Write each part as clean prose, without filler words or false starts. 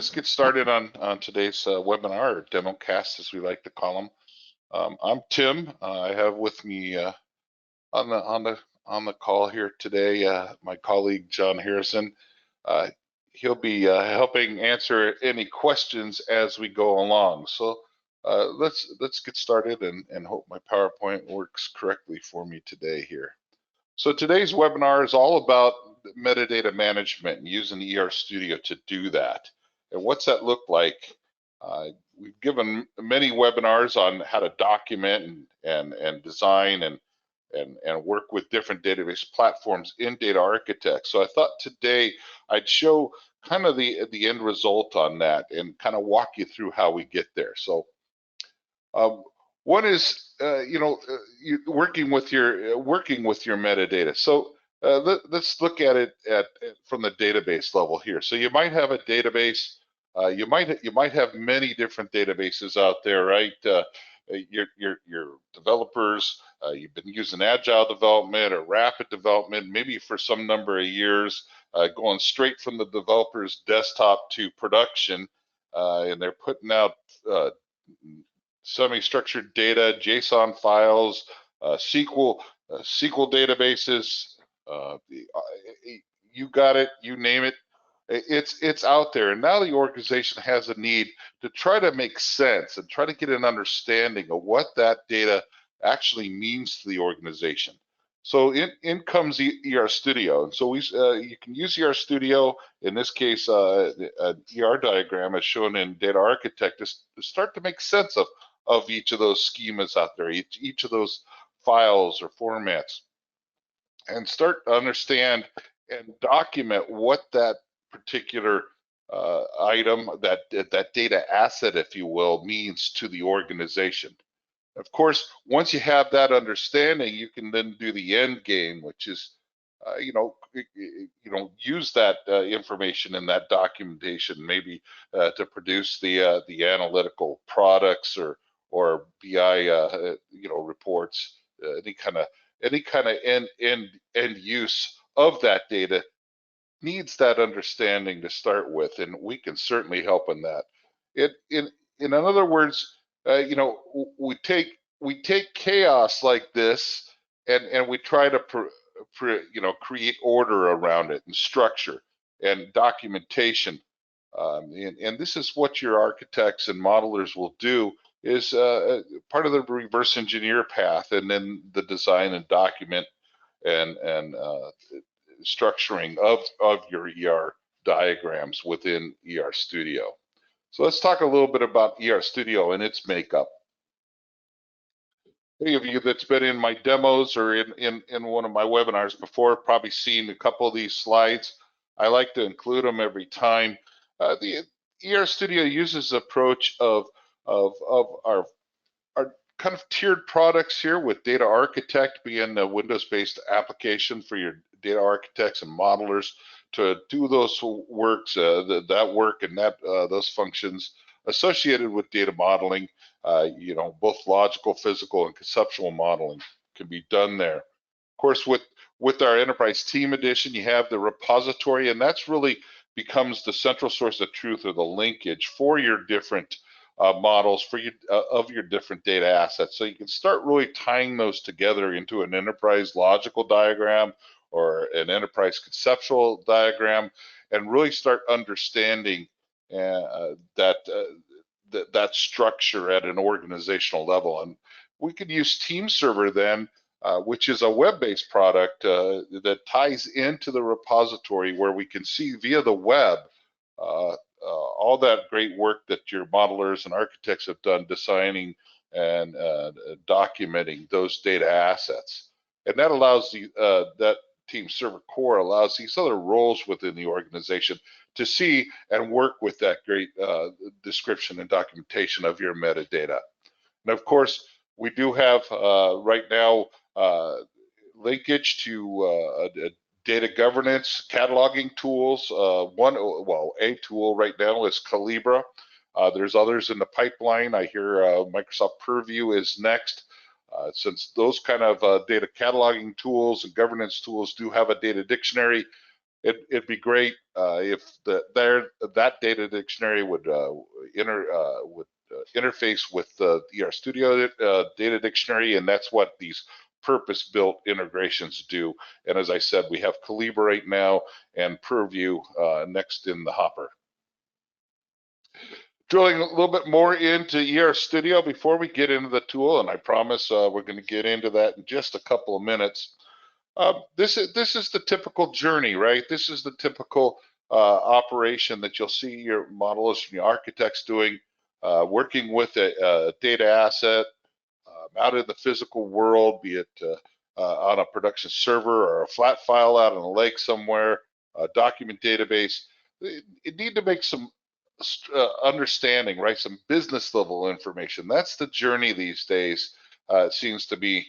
let's get started on today's webinar, or demo cast, as we like to call them. I'm Tim. I have with me on the call here today my colleague John Harrison. He'll be helping answer any questions as we go along. So let's get started and hope my PowerPoint works correctly for me today here. So today's webinar is all about metadata management and using ER Studio to do that. And what's that look like? We've given many webinars on how to document and design and work with different database platforms in Data Architect. So I thought today I'd show kind of the end result on that and kind of walk you through how we get there. So one is, working with your metadata. So let's look at it from the database level here. So you might have a database. You might have many different databases out there, right? Your developers, you've been using agile development or rapid development, maybe for some number of years, going straight from the developer's desktop to production, and they're putting out semi-structured data, JSON files, SQL databases. You got it, you name it. It's out there, and now the organization has a need to try to make sense and try to get an understanding of what that data actually means to the organization. So in comes ER Studio, and so you can use ER Studio. In this case, an ER diagram as shown in Data Architect to start to make sense of each of those schemas out there, each of those files or formats, and start to understand and document what that particular item, that data asset, if you will, means to the organization. Of course, once you have that understanding, you can then do the end game, which is, use that information in that documentation, maybe to produce the analytical products or BI, reports, any kind of end use of that data needs that understanding to start with, and we can certainly help in that. In other words, we take chaos like this and we try to create order around it and structure and documentation, and this is what your architects and modelers will do, is part of the reverse engineer path, and then the design and document and structuring of your ER diagrams within ER Studio. So let's talk a little bit about ER Studio and its makeup. Any of you that's been in my demos or in one of my webinars before probably seen a couple of these slides. I like to include them every time. The ER Studio uses the approach of our kind of tiered products here, with Data Architect being a Windows-based application for your data architects and modelers to do those works, that work and those functions associated with data modeling. Both logical, physical, and conceptual modeling can be done there. Of course, with our Enterprise Team Edition, you have the repository, and that's really becomes the central source of truth, or the linkage for your different models of your different data assets. So you can start really tying those together into an enterprise logical diagram or an enterprise conceptual diagram, and really start understanding that structure at an organizational level. And we could use Team Server then, which is a web-based product that ties into the repository, where we can see via the web all that great work that your modelers and architects have done designing and documenting those data assets. And that allows that Team Server Core allows these other roles within the organization to see and work with that great description and documentation of your metadata. And of course, we do have right now linkage to data governance cataloging tools. A tool right now is Calibra. There's others in the pipeline. I hear Microsoft Purview is next. Since those kind of data cataloging tools and governance tools do have a data dictionary, it'd be great if that data dictionary would interface with the ER Studio data dictionary, and that's what these purpose-built integrations do. And as I said, we have Collaborate now and Purview next in the hopper. Drilling a little bit more into ER Studio before we get into the tool, and I promise we're going to get into that in just a couple of minutes. This is the typical journey, right? This is the typical operation that you'll see your modelers and your architects doing, working with a data asset out in the physical world, be it on a production server or a flat file out in a lake somewhere, a document database. You need to make some understanding, right? Some business level information. That's the journey these days. It seems to be.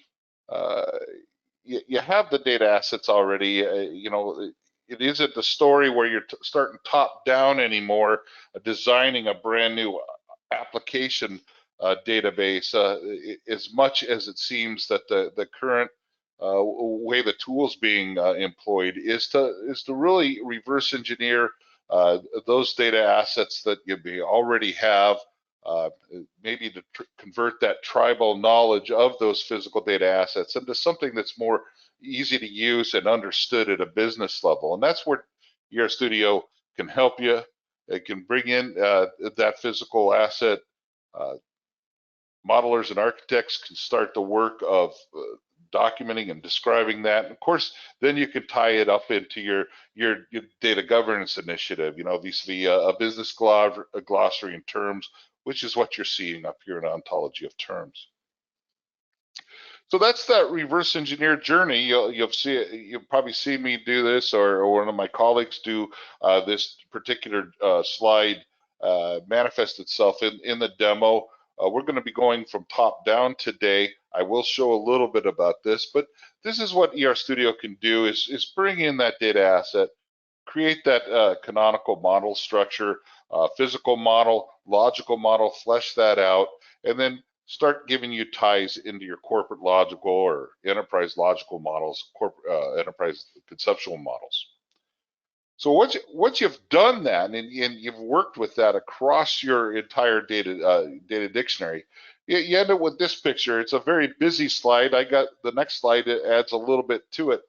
You have the data assets already. It isn't the story where you're starting top down anymore, designing a brand new application database. As much as it seems that the current way the tool's being employed is to really reverse engineer those data assets that you may already have, maybe to convert that tribal knowledge of those physical data assets into something that's more easy to use and understood at a business level. And that's where ER Studio can help you. It can bring in that physical asset. Modelers and architects can start the work of documenting and describing that. And of course, then you can tie it up into your data governance initiative, vis-a-vis a business glossary in terms, which is what you're seeing up here in ontology of terms. So that's that reverse engineer journey. You'll probably see me do this, or one of my colleagues do this particular slide manifest itself in the demo. We're going to be going from top down today. I will show a little bit about this, but this is what ER Studio can do is bring in that data asset, create that canonical model structure, physical model, logical model, flesh that out, and then start giving you ties into your corporate logical or enterprise logical models, enterprise conceptual models. So once you've done that and you've worked with that across your entire data dictionary, you end up with this picture. It's a very busy slide. I got the next slide. It adds a little bit to it.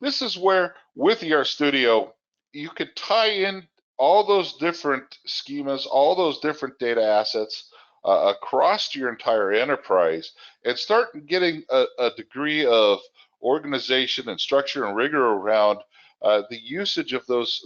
This is where, with ER Studio, you could tie in all those different schemas, all those different data assets across your entire enterprise, and start getting a degree of organization and structure and rigor around the usage of those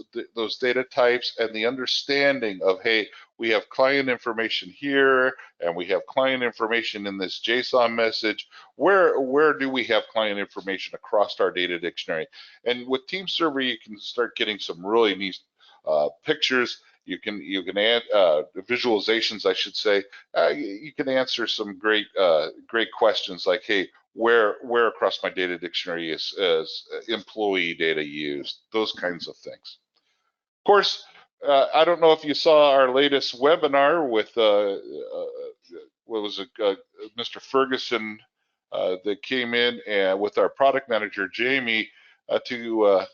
data types and the understanding of, hey, we have client information here and we have client information in this JSON message. Where do we have client information across our data dictionary? And with Team Server, you can start getting some really neat pictures. You can add visualizations, I should say. You can answer some great questions like, hey, where across my data dictionary is employee data used, those kinds of things. Of course, I don't know if you saw our latest webinar with what was it, Mr. Ferguson that came in and with our product manager Jamie to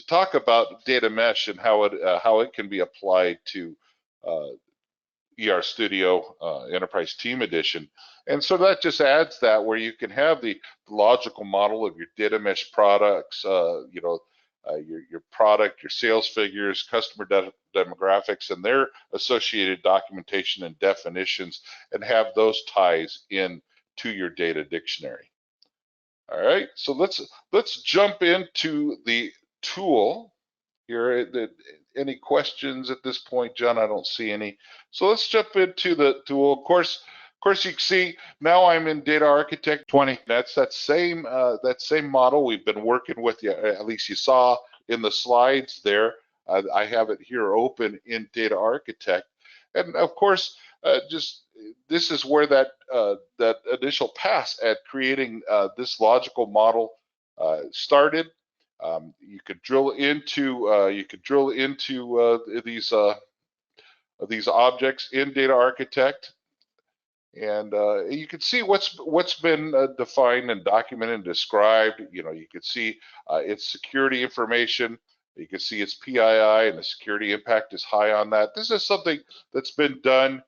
talk about data mesh and how it can be applied to ER Studio Enterprise Team Edition. And so that just adds that where you can have the logical model of your data mesh products, your product, your sales figures, customer demographics, and their associated documentation and definitions, and have those ties in to your data dictionary. All right, so let's jump into the tool here. Any questions at this point, John? I don't see any. So let's jump into the tool. Of course, you can see now I'm in Data Architect 20. That's that same model we've been working with. You, at least you saw in the slides there. I have it here open in Data Architect, and of course, this is where that initial pass at creating this logical model started. You could drill into these objects in Data Architect, And you can see what's been defined and documented and described. You know, you can see its security information. You can see its PII, and the security impact is high on that. This is something that's been done.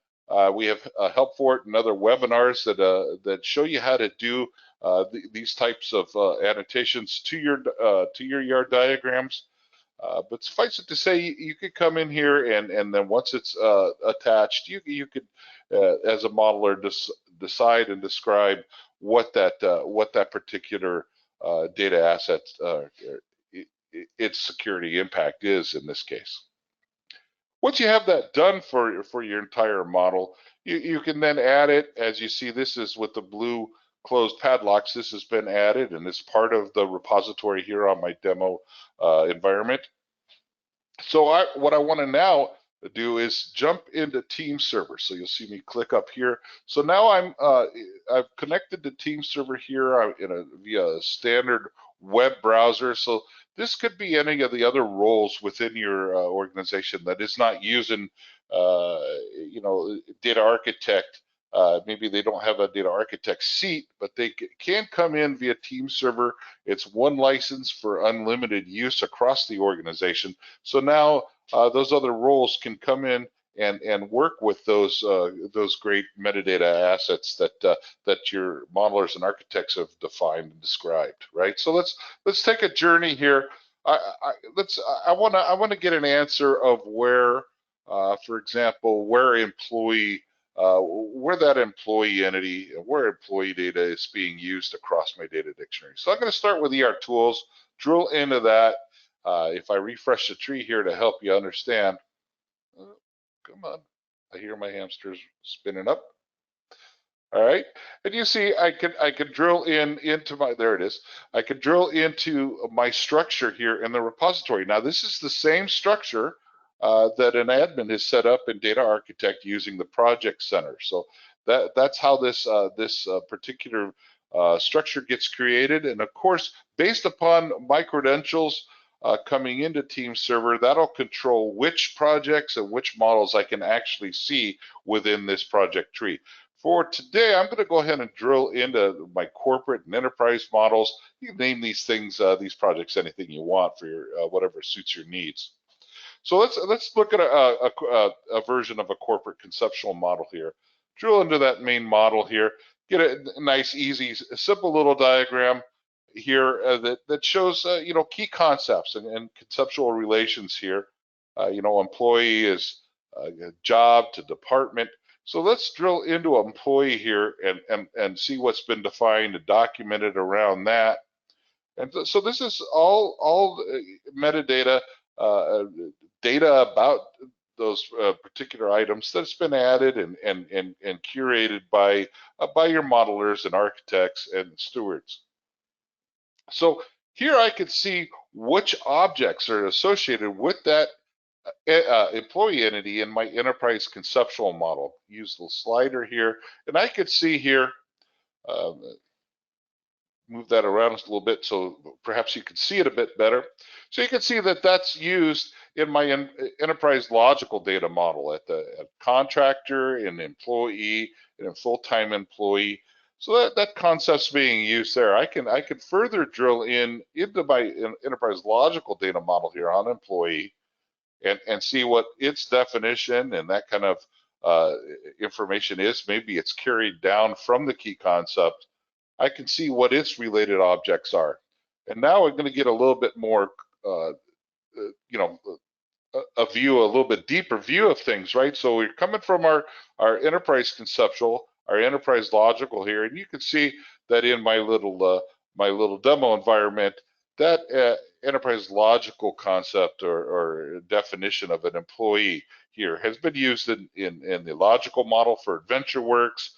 We have help for it in other webinars that show you how to do these types of annotations to your yard diagrams. But suffice it to say, you could come in here and then once it's attached, you could, as a modeler, decide and describe what that particular data asset, its security impact is in this case. Once you have that done for your entire model, you can then add it. As you see, this is with the blue closed padlocks. This has been added and is part of the repository here on my demo environment. So what I want to now do is jump into Team Server. So you'll see me click up here. So now I've connected to Team Server here via a standard web browser. So this could be any of the other roles within your organization that is not using, data architect. Maybe they don't have a data architect seat, but they can come in via Team Server. It's one license for unlimited use across the organization. So now those other roles can come in and work with those great metadata assets that your modelers and architects have defined and described, right? So let's take a journey here. I want to get an answer of where, for example, where that employee entity, where employee data is being used across my data dictionary. So I'm going to start with ER tools, drill into that. If I refresh the tree here to help you understand, come on, I hear my hamsters spinning up. All right, and you see I can drill into my, there it is. I can drill into my structure here in the repository. Now this is the same structure that an admin has set up in Data Architect using the project center. So that's how this particular structure gets created. And of course, based upon my credentials coming into Team Server, that'll control which projects and which models I can actually see within this project tree. For today, I'm going to go ahead and drill into my corporate and enterprise models. You can name these things, these projects, anything you want for your whatever suits your needs. So let's look at a version of a corporate conceptual model here. Drill into that main model here. Get a nice, easy, simple little diagram here that shows key concepts and conceptual relations here. Employee is job to department. So let's drill into employee here and see what's been defined and documented around that. And so this is all metadata, data about those particular items that's been added and curated by your modelers and architects and stewards. So here I could see which objects are associated with that employee entity in my enterprise conceptual model. Use the slider here, and I could see here, move that around a little bit so perhaps you can see it a bit better. So you can see that that's used in my enterprise logical data model at contractor, an employee, and a full-time employee. So that concept's being used there. I can further drill into my enterprise logical data model here on employee and see what its definition and that kind of information is. Maybe it's carried down from the key concept. I can see what its related objects are. And now we're going to get a little bit more, a little bit deeper view of things, right? So we're coming from our enterprise conceptual, our enterprise logical here, and you can see that in my little demo environment, that enterprise logical concept or definition of an employee here has been used in the logical model for AdventureWorks,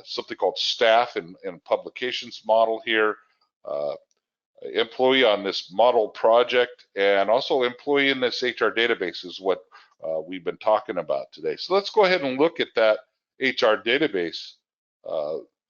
something called staff and publications model here, employee on this model project, and also employee in this HR database is what we've been talking about today. So let's go ahead and look at that HR database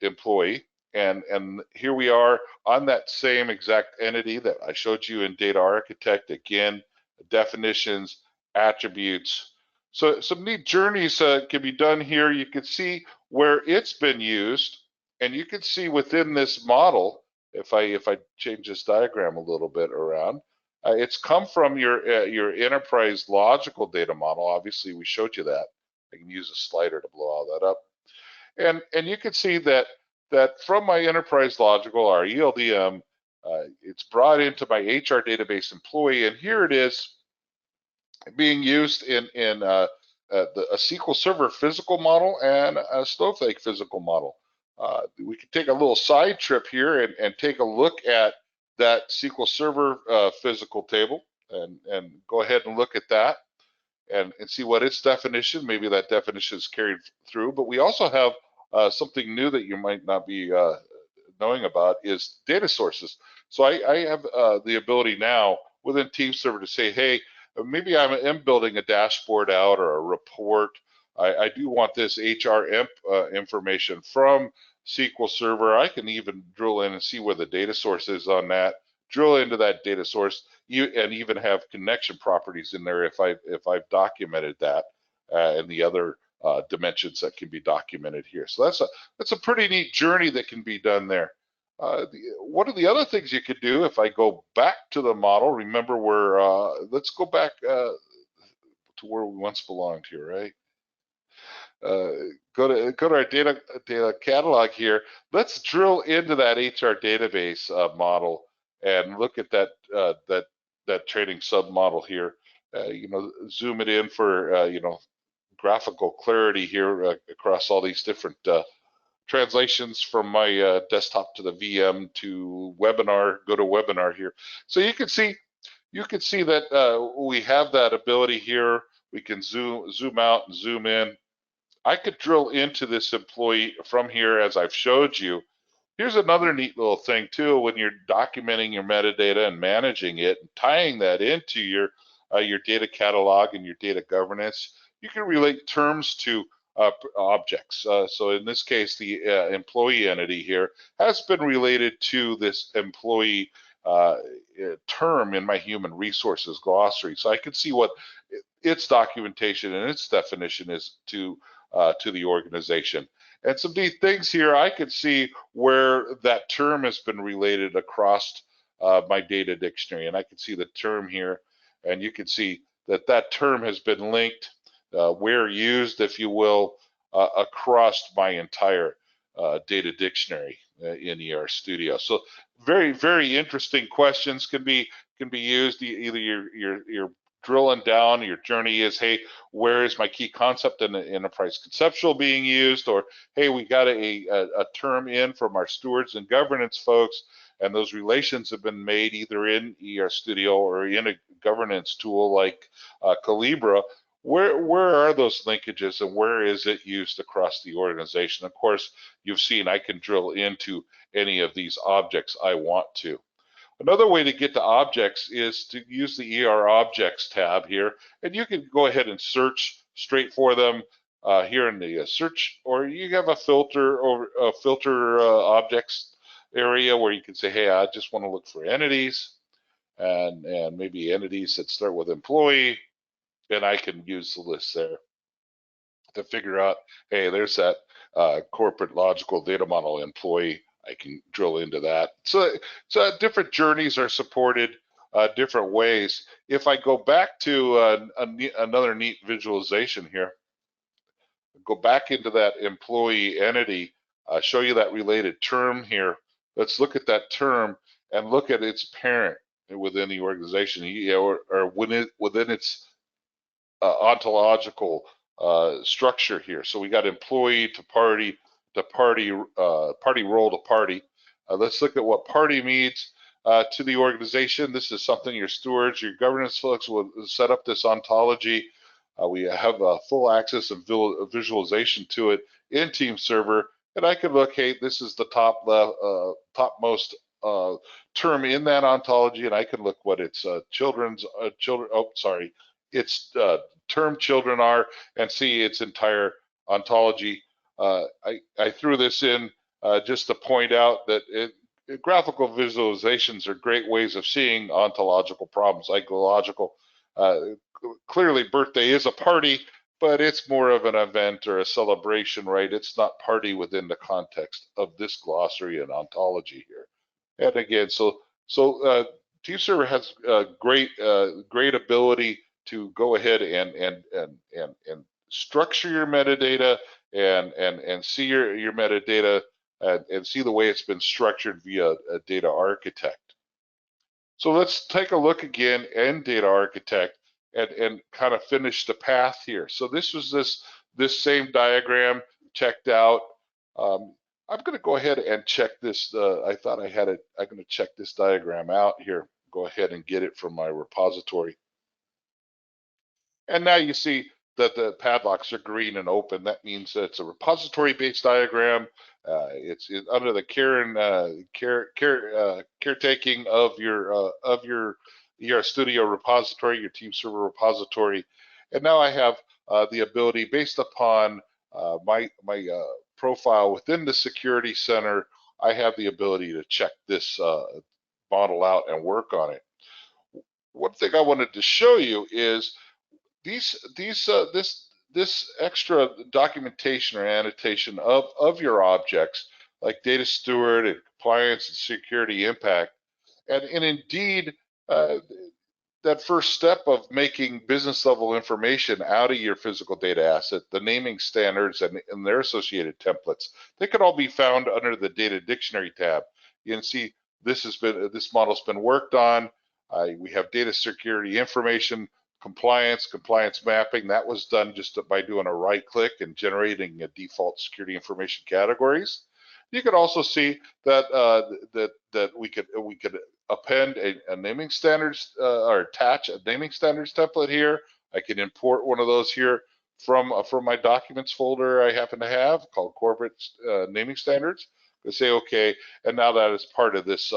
employee. And here we are on that same exact entity that I showed you in Data Architect. Again, definitions, attributes. So some neat journeys can be done here. You can see where it's been used, and you can see within this model, if I change this diagram a little bit around, it's come from your enterprise logical data model. Obviously, we showed you that. I can use a slider to blow all that up, and you can see that from my enterprise logical, our ELDM, it's brought into my HR database employee, and here it is being used in a SQL Server physical model and a Snowflake physical model. We can take a little side trip here and take a look at that SQL Server physical table and go ahead and look at that and see what its definition, maybe that definition is carried through. But we also have something new that you might not be knowing about is data sources. So I have the ability now within Team Server to say, hey, maybe I am building a dashboard out or a report. I do want this HR information from SQL Server. I can even drill in and see where the data source is on that, drill into that data source, and even have connection properties in there if I've documented that and the other dimensions that can be documented here. So that's a pretty neat journey that can be done there. One of the other things you could do, if I go back to the model, remember let's go back to where we once belonged here, right? Go to our data catalog here. Let's drill into that HR database model and look at that training submodel here. Zoom it in for graphical clarity here across all these different translations from my desktop to the VM to webinar. Go to webinar here, so you can see that we have that ability here. We can zoom out and zoom in. I could drill into this employee from here as I've showed you. Here's another neat little thing too, when you're documenting your metadata and managing it, and tying that into your data catalog and your data governance, you can relate terms to objects. So in this case, the employee entity here has been related to this employee term in my human resources glossary. So I can see what its documentation and its definition is to the organization. And some neat things here, I could see where that term has been related across my data dictionary. And I can see the term here, and you can see that term has been linked, where used, if you will, across my entire data dictionary in ER Studio. So very, very interesting questions can be used. Either you're drilling down, your journey is, hey, where is my key concept in the enterprise conceptual being used? Or, hey, we got a term in from our stewards and governance folks, and those relations have been made either in ER Studio or in a governance tool like Calibra. Where are those linkages, and where is it used across the organization? Of course, you've seen I can drill into any of these objects I want to. Another way to get to objects is to use the ER Objects tab here, and you can go ahead and search straight for them here in the search, or you have a filter objects area where you can say, hey, I just want to look for entities, and maybe entities that start with employee, and I can use the list there to figure out, hey, there's that corporate logical data model employee. I can drill into that. So different journeys are supported different ways. If I go back to another neat visualization here, go back into that employee entity, show you that related term here. Let's look at that term and look at its parent within the organization, or within its ontological structure here. So we got employee to party role to party. Let's look at what party means to the organization. This is something your stewards, your governance folks will set up this ontology. We have full access and visualization to it in Team Server, and I can look, hey, this is the topmost term in that ontology, and I can look what its its term children are, and see its entire ontology. I threw this in just to point out that graphical visualizations are great ways of seeing ontological problems, psychological. Clearly, birthday is a party, but it's more of an event or a celebration, right? It's not party within the context of this glossary and ontology here. And again, Team Server has great ability to go ahead and structure your metadata and see your metadata and see the way it's been structured via a data architect. So let's take a look again in Data Architect and kind of finish the path here. So this was this same diagram checked out. I'm going to go ahead and check this. I thought I had it. I'm going to check this diagram out here. Go ahead and get it from my repository. And now you see that the padlocks are green and open. That means that it's a repository-based diagram. It's under the caretaking of your Studio repository, your Team Server repository. And now I have the ability, based upon my profile within the Security Center, I have the ability to check this model out and work on it. One thing I wanted to show you is this extra documentation or annotation of your objects, like data steward and compliance and security impact, and indeed that first step of making business level information out of your physical data asset, the naming standards and their associated templates, they could all be found under the data dictionary tab. You can see this model's been worked on. We have data security information, compliance mapping. That was done just by doing a right click and generating a default security information categories. You could also see that that we could append a naming standards or attach a naming standards template here. I can import one of those here from my documents folder I happen to have called corporate naming standards. I say okay, and now that is part of this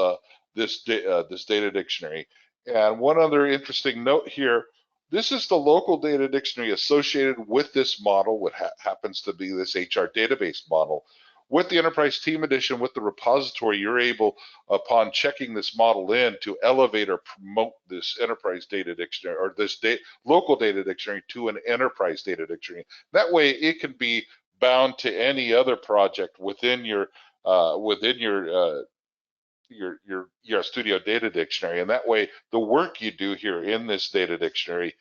this data dictionary. And one other interesting note here, this is the local data dictionary associated with this model, what happens to be this HR database model. With the Enterprise Team Edition, with the repository, you're able, upon checking this model in, to elevate or promote this enterprise data dictionary or this local data dictionary to an enterprise data dictionary. That way, it can be bound to any other project within your Studio Data Dictionary, and that way the work you do here in this data dictionary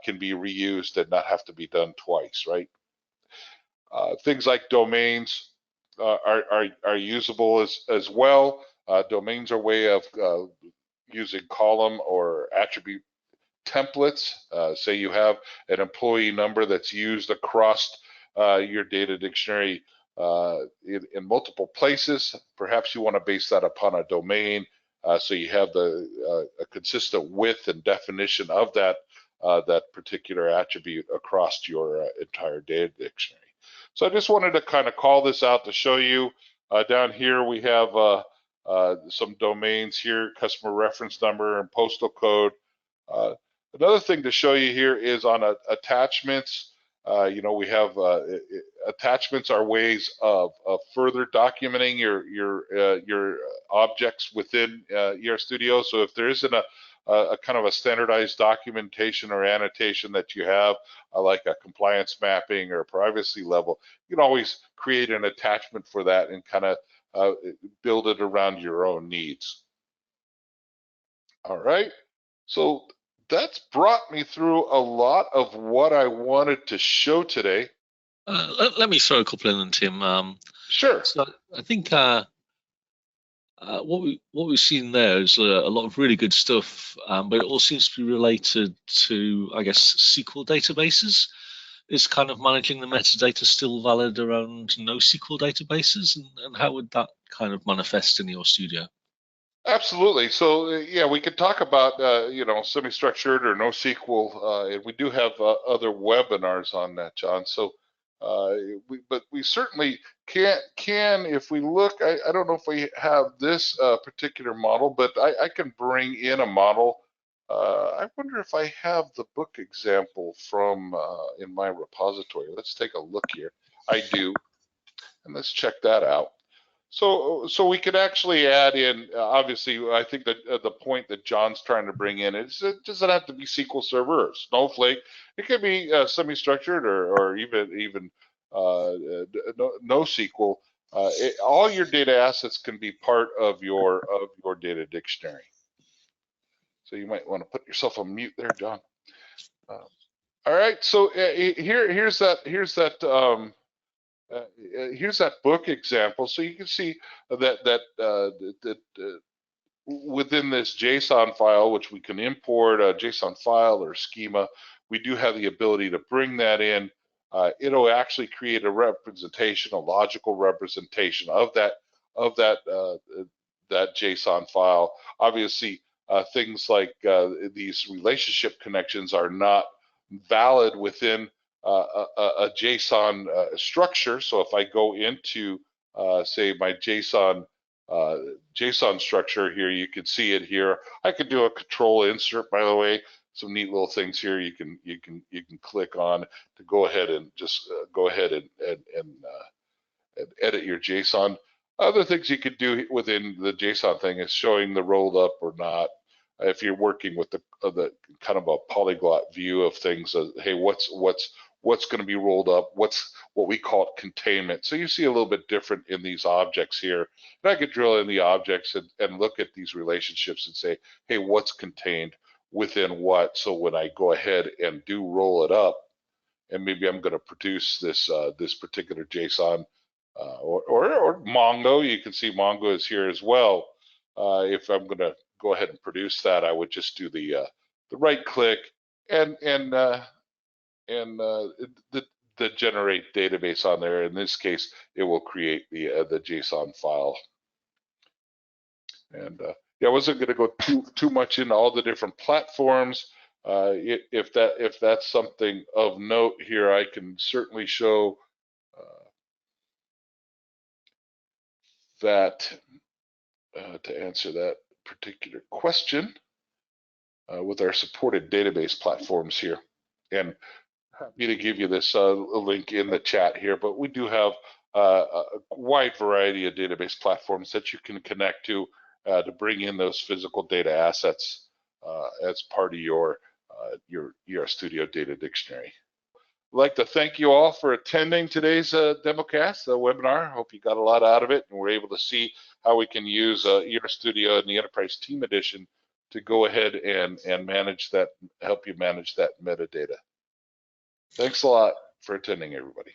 can be reused and not have to be done twice, right? Things like domains are usable as well. Domains are a way of using column or attribute templates. Say you have an employee number that's used across your data dictionary in multiple places. Perhaps you want to base that upon a domain, so you have a consistent width and definition of that particular attribute across your entire data dictionary. So I just wanted to kind of call this out to show you. Down here we have some domains here, customer reference number and postal code. Another thing to show you here is on attachments. You know, we have attachments are ways of further documenting your objects within your studio. So if there isn't a kind of a standardized documentation or annotation that you have, like a compliance mapping or privacy level, you can always create an attachment for that and kind of build it around your own needs. All right, so that's brought me through a lot of what I wanted to show today. Let me throw a couple in, Tim. Sure. So I think what we've seen there is a lot of really good stuff, but it all seems to be related to, I guess, SQL databases. Is kind of managing the metadata still valid around NoSQL databases, and how would that kind of manifest in your studio? Absolutely. So yeah, we could talk about you know, semi-structured or NoSQL, and we do have other webinars on that, John. So but we certainly can if we look. I don't know if we have this particular model, but I can bring in a model. I wonder if I have the book example from in my repository. Let's take a look here. I do, and let's check that out. So we could actually add in, obviously, I think that the point that John's trying to bring in is it doesn't have to be SQL Server or Snowflake. It could be semi-structured or even NoSQL. All your data assets can be part of your data dictionary. So you might want to put yourself on mute there, John. All right, so here's that book example. So you can see that within this JSON file, which we can import a JSON file or schema, we do have the ability to bring that in. It'll actually create a representation, a logical representation of that JSON file. Obviously, things like these relationship connections are not valid within a JSON structure. So if I go into, say, my JSON structure here, you can see it here. I could do a control insert, by the way. Some neat little things here you can click on to go ahead and just go ahead and edit your JSON. Other things you could do within the JSON thing is showing the rolled up or not. If you're working with the kind of a polyglot view of things, hey, what's going to be rolled up? What's what we call containment? So you see a little bit different in these objects here. And I could drill in the objects and look at these relationships and say, hey, what's contained within what? So when I go ahead and do roll it up, and maybe I'm going to produce this this particular JSON or Mongo. You can see Mongo is here as well. If I'm going to go ahead and produce that, I would just do the right click and the generate database on there. In this case, it will create the JSON file. And yeah, I wasn't going to go too much into all the different platforms. If that's something of note here, I can certainly show that to answer that particular question with our supported database platforms here. And happy to give you this link in the chat here, but we do have a wide variety of database platforms that you can connect to bring in those physical data assets as part of your Studio Data Dictionary. I'd like to thank you all for attending today's DemoCast webinar. Hope you got a lot out of it and we're able to see how we can use IDERA Studio and the Enterprise Team Edition to go ahead and manage that, help you manage that metadata. Thanks a lot for attending, everybody.